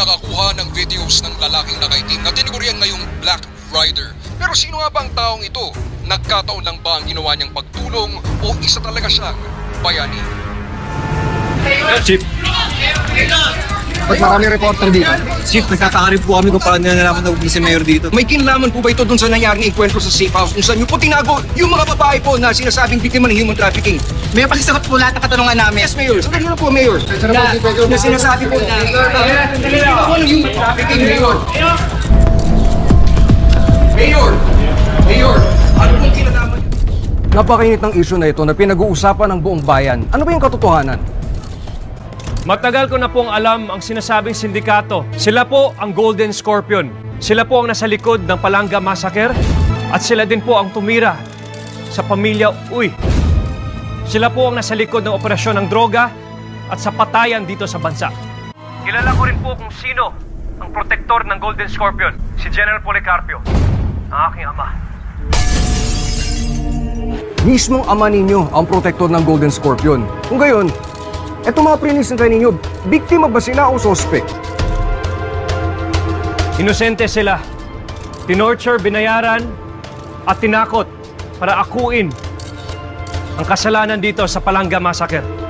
nakakuha ng videos ng lalaking nakaitim na tinugurian ngayong Black Rider. Pero sino nga ba ang taong ito? Nagkataon lang ba ang ginawa niyang pagtulong o isa talaga siyang bayani? Chief. Ba't marami reporter dito? Chief, nagtataka rin po kami kung paano nalaman na si Mayor dito. May kinalaman po ba ito dun sa nangyaring ikwentro sa safe house kung saan niyo po tinago yung mga babae po na sinasabing biktima ng human trafficking? Mayor, pasisagot po lahat ng katanungan namin. Yes, Mayor. Sabi niyo na po, Mayor. Na sinasabi po na biktima po ng human trafficking, Mayor. Mayor, ano pong kinalaman niyo? Napakainit ng issue na ito na pinag-uusapan ng buong bayan. Ano ba yung katotohanan? Matagal ko na pong alam ang sinasabing sindikato. Sila po ang Golden Scorpion. Sila po ang nasa likod ng Palanga Massacre. At sila din po ang tumira sa pamilya Uy. Sila po ang nasa likod ng operasyon ng droga at sa patayan dito sa bansa. Kilala ko rin po kung sino ang protektor ng Golden Scorpion. Si General Policarpio, ang aking ama. Mismong ama ninyo ang protektor ng Golden Scorpion. Kung gayon, etong mga prinisintay ninyo, biktima ba sila o suspect? Inosente sila. Tinorture, binayaran, at tinakot para akuin ang kasalanan dito sa Palanga Massacre.